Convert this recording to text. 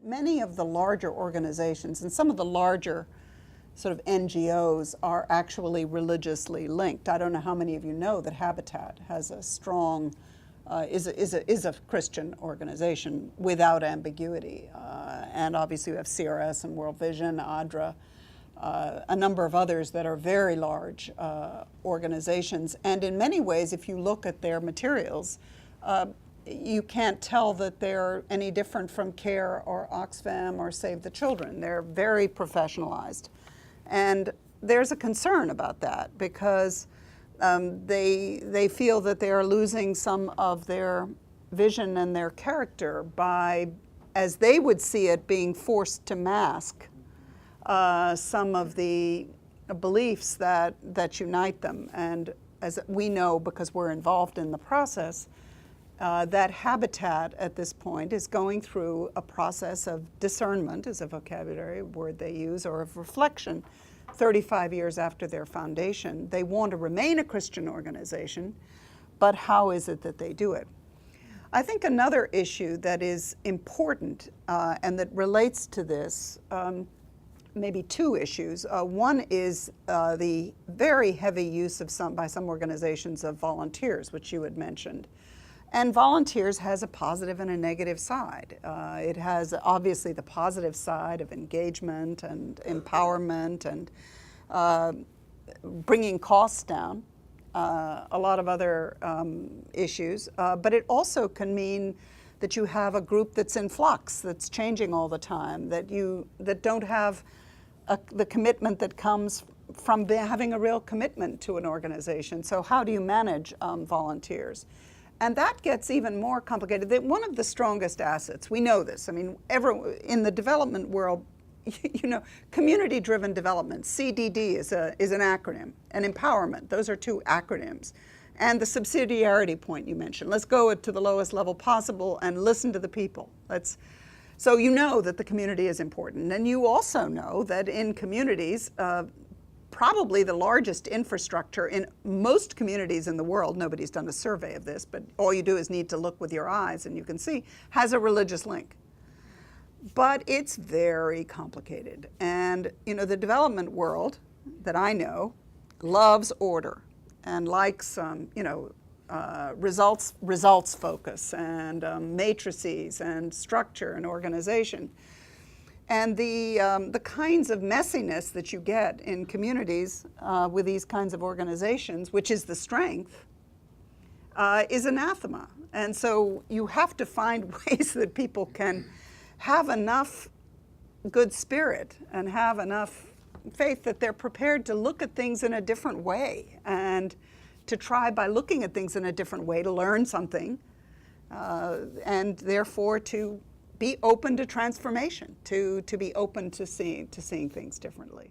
Many of the larger organizations and some of the larger sort of NGOs are actually religiously linked. I don't know how many of you know that Habitat has a strong, is a Christian organization without ambiguity. And obviously we have CRS and World Vision, ADRA, a number of others that are very large organizations. And in many ways, if you look at their materials, you can't tell that they're any different from CARE or Oxfam or Save the Children. They're very professionalized. And there's a concern about that because they feel that they are losing some of their vision and their character by, as they would see it, being forced to mask some of the beliefs that unite them. And as we know, because we're involved in the process, that Habitat at this point is going through a process of discernment, is a vocabulary word they use, or of reflection 35 years after their foundation. They want to remain a Christian organization, but how is it that they do it? I think another issue that is important and that relates to this, maybe two issues. One is the very heavy use of by some organizations of volunteers, which you had mentioned. And volunteers has a positive and a negative side. It has obviously the positive side of engagement and empowerment and bringing costs down, a lot of other issues. But it also can mean that you have a group that's in flux, that's changing all the time, that don't have the commitment that comes from having a real commitment to an organization. So how do you manage volunteers? And that gets even more complicated. One of the strongest assets, we know this, I mean, in the development world, you know, community-driven development, CDD is an acronym, and empowerment, those are two acronyms. And the subsidiarity point you mentioned, let's go to the lowest level possible and listen to the people. So you know that the community is important. And you also know that in communities, probably the largest infrastructure in most communities in the world, nobody's done a survey of this, but all you do is need to look with your eyes and you can see, has a religious link. But it's very complicated. And you know, the development world that I know loves order and likes you know, results focus and matrices and structure and organization. And the kinds of messiness that you get in communities with these kinds of organizations, which is the strength, is anathema. And so you have to find ways that people can have enough good spirit and have enough faith that they're prepared to look at things in a different way and to try, by looking at things in a different way, to learn something and therefore to be open to transformation, to be open to seeing things differently.